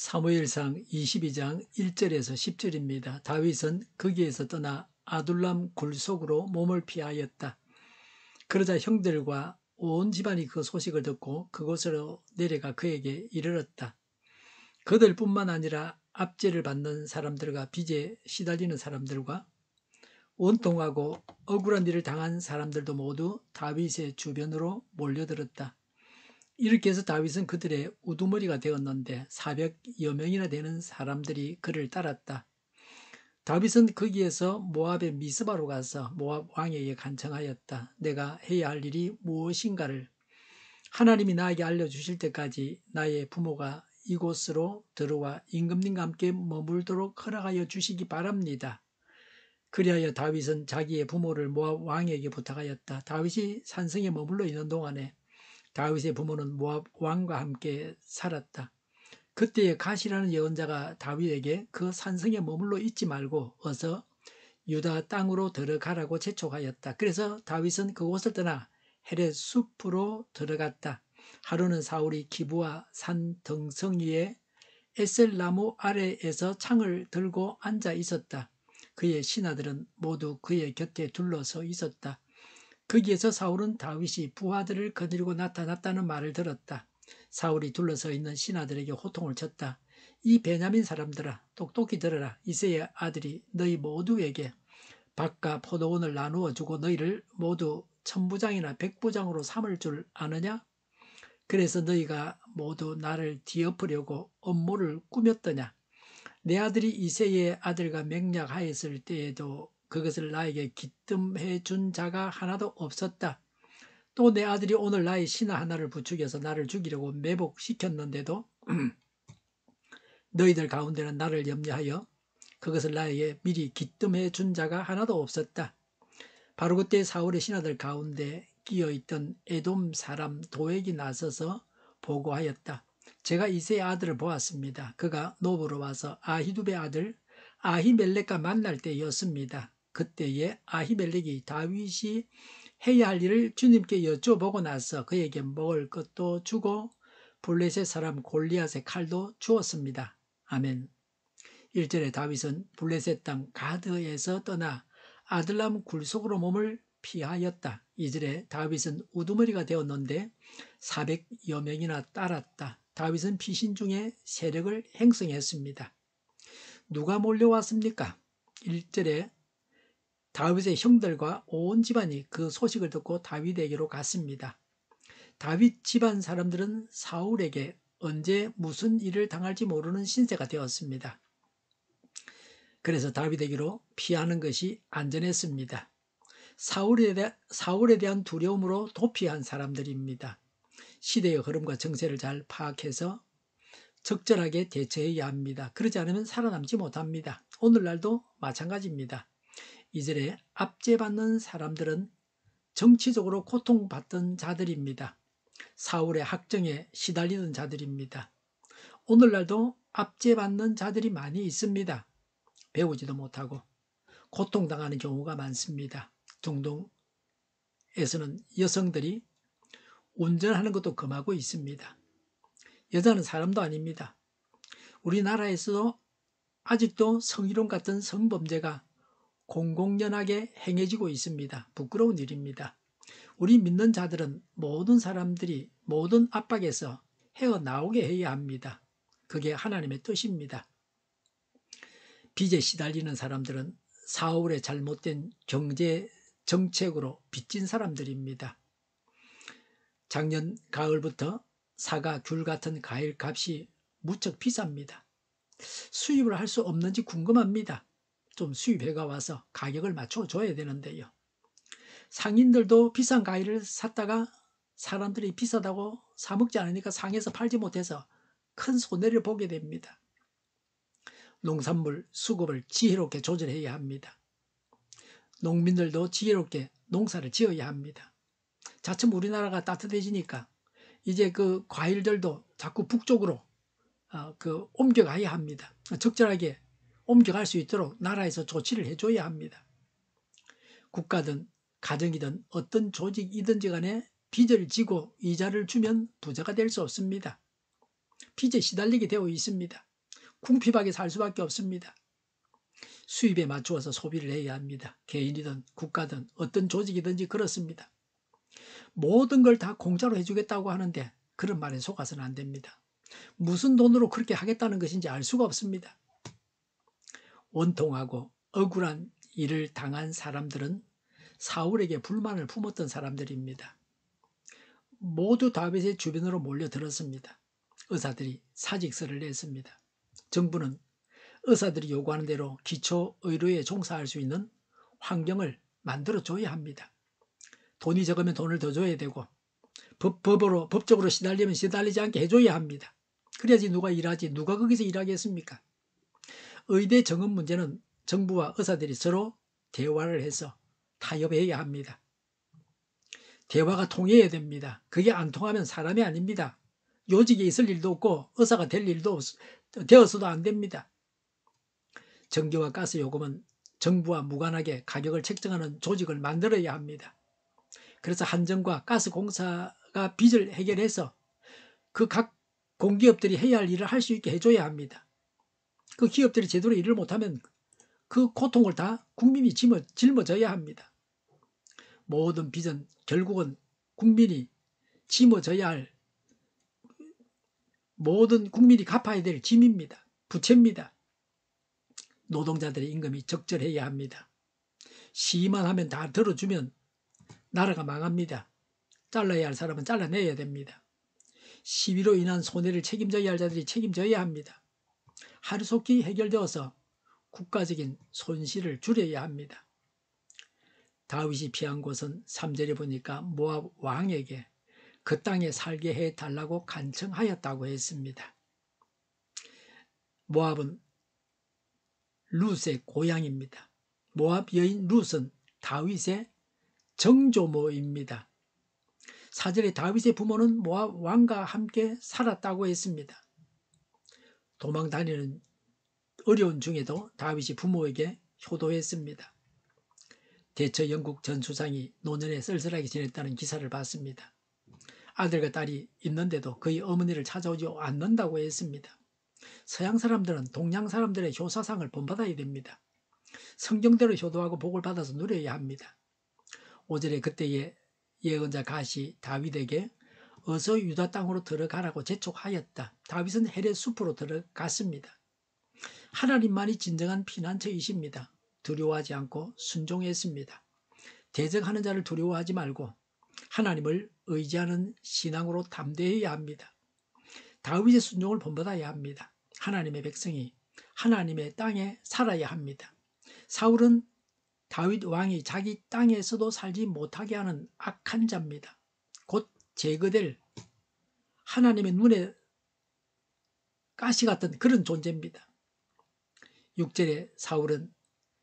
사무엘상 22장 1절에서 10절입니다. 다윗은 거기에서 떠나 아둘람 굴 속으로 몸을 피하였다. 그러자 형들과 온 집안이 그 소식을 듣고 그곳으로 내려가 그에게 이르렀다. 그들뿐만 아니라 압제를 받는 사람들과 빚에 시달리는 사람들과 원통하고 억울한 일을 당한 사람들도 모두 다윗의 주변으로 몰려들었다. 이렇게 해서 다윗은 그들의 우두머리가 되었는데 400여 명이나 되는 사람들이 그를 따랐다. 다윗은 거기에서 모압의 미스바로 가서 모압 왕에게 간청하였다. 내가 해야 할 일이 무엇인가를 하나님이 나에게 알려주실 때까지 나의 부모가 이곳으로 들어와 임금님과 함께 머물도록 허락하여 주시기 바랍니다. 그리하여 다윗은 자기의 부모를 모압 왕에게 부탁하였다. 다윗이 산성에 머물러 있는 동안에 다윗의 부모는 모압 왕과 함께 살았다. 그때에 갓이라는 예언자가 다윗에게 그 산성에 머물러 있지 말고 어서 유다 땅으로 들어가라고 재촉하였다. 그래서 다윗은 그곳을 떠나 헤렛 숲으로 들어갔다. 하루는 사울이 기브아 산 등성 위에 에셀나무 아래에서 창을 들고 앉아 있었다. 그의 신하들은 모두 그의 곁에 둘러서 있었다. 거기에서 사울은 다윗이 부하들을 거느리고 나타났다는 말을 들었다. 사울이 둘러서 있는 신하들에게 호통을 쳤다. 이 베냐민 사람들아, 똑똑히 들어라. 이새의 아들이 너희 모두에게 밭과 포도원을 나누어 주고 너희를 모두 천부장이나 백부장으로 삼을 줄 아느냐? 그래서 너희가 모두 나를 뒤엎으려고 음모를 꾸몄더냐? 내 아들이 이새의 아들과 맹약하였을 때에도 그것을 나에게 기뜸해 준 자가 하나도 없었다. 또 내 아들이 오늘 나의 신하 하나를 부추겨서 나를 죽이려고 매복시켰는데도 너희들 가운데는 나를 염려하여 그것을 나에게 미리 기뜸해 준 자가 하나도 없었다. 바로 그때 사울의 신하들 가운데 끼어있던 에돔 사람 도액이 나서서 보고하였다. 제가 이새의 아들을 보았습니다. 그가 노브로 와서 아히두베 아들 아히멜렉과 만날 때였습니다. 그때에 아히멜렉이 다윗이 해야 할 일을 주님께 여쭤보고 나서 그에게 먹을 것도 주고 블레셋 사람 골리앗의 칼도 주었습니다. 아멘. 1절에 다윗은 블레셋 땅 가드에서 떠나 아들람 굴속으로 몸을 피하였다. 2절에 다윗은 우두머리가 되었는데 400여 명이나 따랐다. 다윗은 피신 중에 세력을 형성했습니다. 누가 몰려왔습니까? 1절에 다윗의 형들과 온 집안이 그 소식을 듣고 다윗에게로 갔습니다. 다윗 집안 사람들은 사울에게 언제 무슨 일을 당할지 모르는 신세가 되었습니다. 그래서 다윗에게로 피하는 것이 안전했습니다. 사울에 대한 두려움으로 도피한 사람들입니다. 시대의 흐름과 정세를 잘 파악해서 적절하게 대처해야 합니다. 그러지 않으면 살아남지 못합니다. 오늘날도 마찬가지입니다. 이절에 압제받는 사람들은 정치적으로 고통받던 자들입니다. 사울의 학정에 시달리던 자들입니다. 오늘날도 압제받는 자들이 많이 있습니다. 배우지도 못하고 고통당하는 경우가 많습니다. 중동에서는 여성들이 운전하는 것도 금하고 있습니다. 여자는 사람도 아닙니다. 우리나라에서도 아직도 성희롱 같은 성범죄가 공공연하게 행해지고 있습니다. 부끄러운 일입니다. 우리 믿는 자들은 모든 사람들이 모든 압박에서 헤어나오게 해야 합니다. 그게 하나님의 뜻입니다. 빚에 시달리는 사람들은 사울의 잘못된 경제 정책으로 빚진 사람들입니다. 작년 가을부터 사과, 귤 같은 과일 값이 무척 비쌉니다. 수입을 할 수 없는지 궁금합니다. 좀 수입해가 와서 가격을 맞춰줘야 되는데요. 상인들도 비싼 과일을 샀다가 사람들이 비싸다고 사 먹지 않으니까 상해서 팔지 못해서 큰 손해를 보게 됩니다. 농산물 수급을 지혜롭게 조절해야 합니다. 농민들도 지혜롭게 농사를 지어야 합니다. 차츰 우리나라가 따뜻해지니까 이제 그 과일들도 자꾸 북쪽으로 옮겨가야 합니다. 적절하게 옮겨갈 수 있도록 나라에서 조치를 해줘야 합니다. 국가든 가정이든 어떤 조직이든지 간에 빚을 지고 이자를 주면 부자가 될 수 없습니다. 빚에 시달리게 되어 있습니다. 궁핍하게 살 수밖에 없습니다. 수입에 맞추어서 소비를 해야 합니다. 개인이든 국가든 어떤 조직이든지 그렇습니다. 모든 걸 다 공짜로 해주겠다고 하는데 그런 말에 속아서는 안 됩니다. 무슨 돈으로 그렇게 하겠다는 것인지 알 수가 없습니다. 원통하고 억울한 일을 당한 사람들은 사울에게 불만을 품었던 사람들입니다. 모두 다윗의 주변으로 몰려들었습니다. 의사들이 사직서를 냈습니다. 정부는 의사들이 요구하는 대로 기초 의료에 종사할 수 있는 환경을 만들어줘야 합니다. 돈이 적으면 돈을 더 줘야 되고 법적으로 시달리면 시달리지 않게 해줘야 합니다. 그래야지 누가 일하지, 누가 거기서 일하겠습니까? 의대 정원 문제는 정부와 의사들이 서로 대화를 해서 타협해야 합니다. 대화가 통해야 됩니다. 그게 안 통하면 사람이 아닙니다. 요직에 있을 일도 없고 의사가 될 일도 되어서도 안 됩니다. 전기와 가스 요금은 정부와 무관하게 가격을 책정하는 조직을 만들어야 합니다. 그래서 한전과 가스공사가 빚을 해결해서 그 각 공기업들이 해야 할 일을 할 수 있게 해줘야 합니다. 그 기업들이 제대로 일을 못하면 그 고통을 다 국민이 짊어져야 합니다. 모든 빚은 결국은 국민이 짊어져야 할, 모든 국민이 갚아야 될 짐입니다. 부채입니다. 노동자들의 임금이 적절해야 합니다. 시위만 하면 다 들어주면 나라가 망합니다. 잘라야 할 사람은 잘라내야 됩니다. 시위로 인한 손해를 책임져야 할 자들이 책임져야 합니다. 하루속히 해결되어서 국가적인 손실을 줄여야 합니다. 다윗이 피한 곳은 3절에 보니까 모압 왕에게 그 땅에 살게 해달라고 간청하였다고 했습니다. 모압은 룻의 고향입니다. 모압 여인 룻은 다윗의 정조모입니다. 4절에 다윗의 부모는 모압 왕과 함께 살았다고 했습니다. 도망 다니는 어려운 중에도 다윗이 부모에게 효도했습니다. 대처 영국 전 수상이 노년에 쓸쓸하게 지냈다는 기사를 봤습니다. 아들과 딸이 있는데도 그의 어머니를 찾아오지 않는다고 했습니다. 서양 사람들은 동양 사람들의 효사상을 본받아야 됩니다. 성경대로 효도하고 복을 받아서 누려야 합니다. 5절에 그때의 예언자 갓이 다윗에게 어서 유다 땅으로 들어가라고 재촉하였다. 다윗은 헬의 숲으로 들어갔습니다. 하나님만이 진정한 피난처이십니다. 두려워하지 않고 순종했습니다. 대적하는 자를 두려워하지 말고 하나님을 의지하는 신앙으로 담대해야 합니다. 다윗의 순종을 본받아야 합니다. 하나님의 백성이 하나님의 땅에 살아야 합니다. 사울은 다윗 왕이 자기 땅에서도 살지 못하게 하는 악한 자입니다. 곧 제거될 하나님의 눈에 가시 같은 그런 존재입니다. 6절에 사울은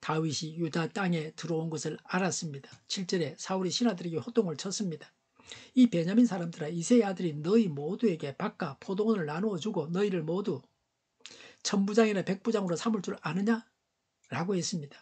다윗이 유다 땅에 들어온 것을 알았습니다. 7절에 사울이 신하들에게 호통을 쳤습니다. 이 베냐민 사람들아, 이새의 아들이 너희 모두에게 밭과 포도원을 나누어 주고 너희를 모두 천부장이나 백부장으로 삼을 줄 아느냐? 라고 했습니다.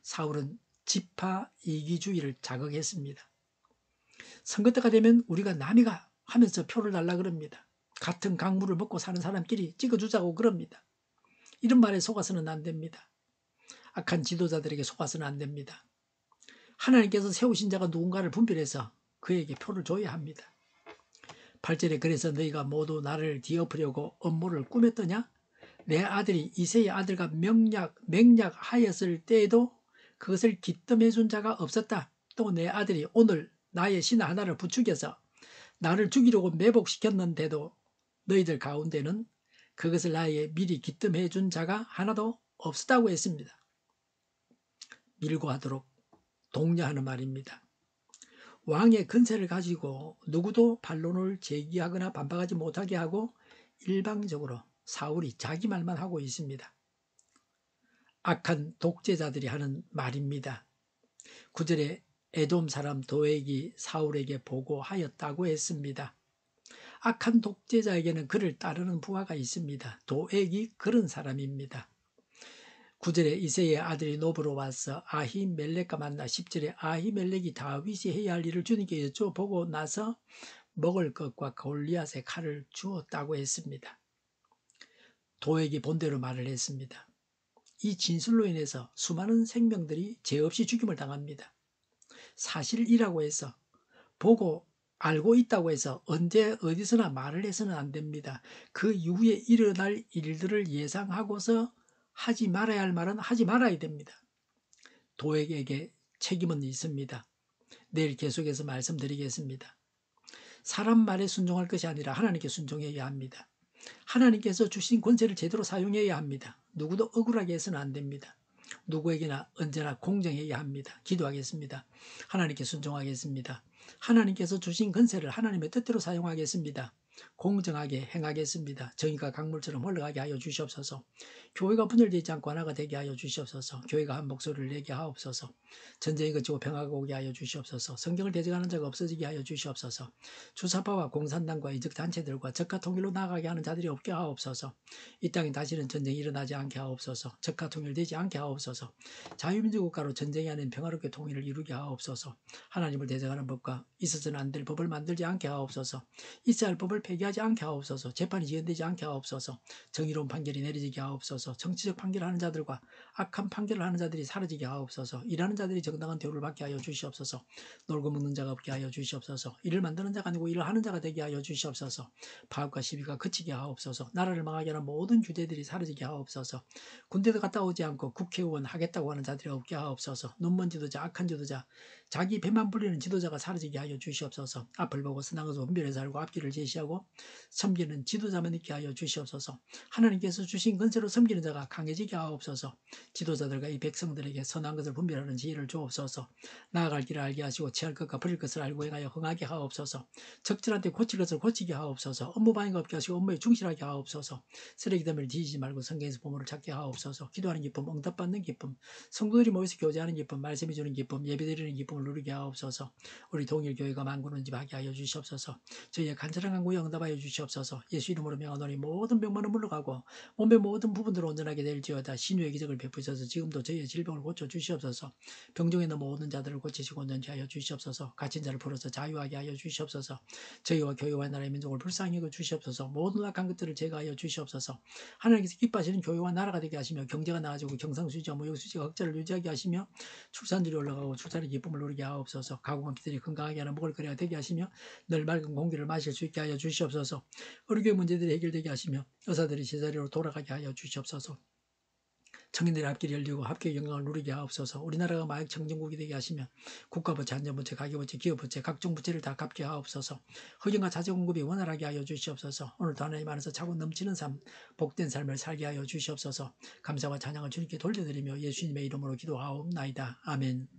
사울은 지파 이기주의를 자극했습니다. 선거 때가 되면 우리가 남이가 하면서 표를 달라 그럽니다. 같은 강물을 먹고 사는 사람끼리 찍어주자고 그럽니다. 이런 말에 속아서는 안 됩니다. 악한 지도자들에게 속아서는 안 됩니다. 하나님께서 세우신 자가 누군가를 분별해서 그에게 표를 줘야 합니다. 8절에 그래서 너희가 모두 나를 뒤엎으려고 음모를 꾸몄더냐? 내 아들이 이새의 아들과 맹약하였을 때에도 그것을 기뜸해 준 자가 없었다. 또 내 아들이 오늘 나의 신하 하나를 부추겨서 나를 죽이려고 매복시켰는데도 너희들 가운데는 그것을 나에게 미리 기뜸해 준 자가 하나도 없었다고 했습니다. 밀고 하도록 독려하는 말입니다. 왕의 근세를 가지고 누구도 반론을 제기하거나 반박하지 못하게 하고 일방적으로 사울이 자기 말만 하고 있습니다. 악한 독재자들이 하는 말입니다. 9절에 에돔 사람 도액이 사울에게 보고하였다고 했습니다. 악한 독재자에게는 그를 따르는 부하가 있습니다. 도액이 그런 사람입니다. 9절에 이새의 아들이 노브로 와서 아히멜렉과 만나 10절에 아히멜렉이 다윗이 해야 할 일을 주님께 여쭤보고 나서 먹을 것과 골리앗의 칼을 주었다고 했습니다. 도액이 본대로 말을 했습니다. 이 진술로 인해서 수많은 생명들이 죄 없이 죽임을 당합니다. 사실이라고 해서 보고 알고 있다고 해서 언제 어디서나 말을 해서는 안 됩니다. 그 이후에 일어날 일들을 예상하고서 하지 말아야 할 말은 하지 말아야 됩니다. 도액에게 책임은 있습니다. 내일 계속해서 말씀드리겠습니다. 사람 말에 순종할 것이 아니라 하나님께 순종해야 합니다. 하나님께서 주신 권세를 제대로 사용해야 합니다. 누구도 억울하게 해서는 안 됩니다. 누구에게나 언제나 공정해야 합니다. 기도하겠습니다. 하나님께 순종하겠습니다. 하나님께서 주신 권세를 하나님의 뜻대로 사용하겠습니다. 공정하게 행하겠습니다. 정의가 강물처럼 흘러가게 하여 주시옵소서. 교회가 분열되지 않고 하나가 되게 하여 주시옵소서. 교회가 한 목소리를 내게 하옵소서. 전쟁이 그치고 평화가 오게 하여 주시옵소서. 성경을 대적하는 자가 없어지게 하여 주시옵소서. 주사파와 공산당과 이적 단체들과 적화 통일로 나아가게 하는 자들이 없게 하옵소서. 이 땅에 다시는 전쟁이 일어나지 않게 하옵소서. 적화 통일되지 않게 하옵소서. 자유민주국가로 전쟁이 아닌 평화롭게 통일을 이루게 하옵소서. 하나님을 대적하는 법과 있어서는 안 될 법을 만들지 않게 하옵소서. 있어야 할 법을 폐기하지 않게 하옵소서. 재판이 지연되지 않게 하옵소서. 정의로운 판결이 내려지게 하옵소서. 정치적 판결을 하는 자들과 악한 판결을 하는 자들이 사라지게 하옵소서. 일하는 자들이 정당한 대우를 받게 하여 주시옵소서. 놀고 먹는 자가 없게 하여 주시옵소서. 일을 만드는 자가 아니고 일을 하는 자가 되게 하여 주시옵소서. 파업과 시비가 그치게 하옵소서. 나라를 망하게 하는 모든 규제들이 사라지게 하옵소서. 군대도 갔다 오지 않고 국회의원 하겠다고 하는 자들이 없게 하옵소서. 눈먼 지도자, 악한 지도자, 자기 배만 불리는 지도자가 사라지게 하여 주시옵소서. 앞을 보고 선악에서 분별해서 알고 앞길을 제시하고 섬기는 지도자만 있게 하여 주시옵소서. 하나님께서 주신 권세로 섬기는 자가 강해지게 하옵소서. 지도자들과 이 백성들에게 선한 것을 분별하는 지혜를 주옵소서. 나아갈 길을 알게 하시고 취할 것과 버릴 것을 알고 행하여 흥하게 하옵소서. 적절한 때 고칠 것을 고치게 하옵소서. 업무 방해가 없게 하시고 업무에 충실하게 하옵소서. 쓰레기 더미를 뒤지지 말고 성경에서 보물을 찾게 하옵소서. 기도하는 기쁨, 응답받는 기쁨, 성도들이 모여서 교제하는 기쁨, 말씀해 주는 기쁨, 예배드리는 기쁨을 누리게 하옵소서. 우리 동일교회가 만군을 집하게 하여 주시옵소서. 저희의 간절한 간구에 응답하여 주시옵소서. 예수 이름으로 명하노니 모든 병만은 물러가고 몸의 모든 부분들을 온전하게 될지어다. 신유의 기적을 베푸셔서 지금도 저희의 질병을 고쳐 주시옵소서. 병중에 있는 모든 자들을 고치시고 온전히 하여 주시옵소서. 갇힌 자를 풀어서 자유하게 하여 주시옵소서. 저희와 교회와 나라의 민족을 불쌍히 여겨 주시옵소서. 모든 악한 것들을 제거하여 주시옵소서. 하나님께서 기뻐하시는 교회와 나라가 되게 하시며 경제가 나아지고 경상수지와 무역수지가 흑자를 유지하게 하시며 출산율이 올라가고 출산의 기쁨을 누리게 하옵소서. 가공한 기들이 건강하게 하는 먹을거리가 되게 하시며 늘 맑은 공기를 마실 수 있게 하여 주시옵소서. 의료계 문제들이 해결되게 하시며 의사들이 제자리로 돌아가게 하여 주시옵소서. 청년들의 앞길이 열리고 합격의 영광을 누리게 하옵소서. 우리나라가 마약 청정국이 되게 하시며 국가부채, 안전부채, 가계부채, 기업부채, 각종 부채를 다 갚게 하옵소서. 허경과 자재 공급이 원활하게 하여 주시옵소서. 오늘도 하나님 안에서 차고 넘치는 삶, 복된 삶을 살게 하여 주시옵소서. 감사와 찬양을 주님께 돌려드리며 예수님의 이름으로 기도하옵나이다. 아멘.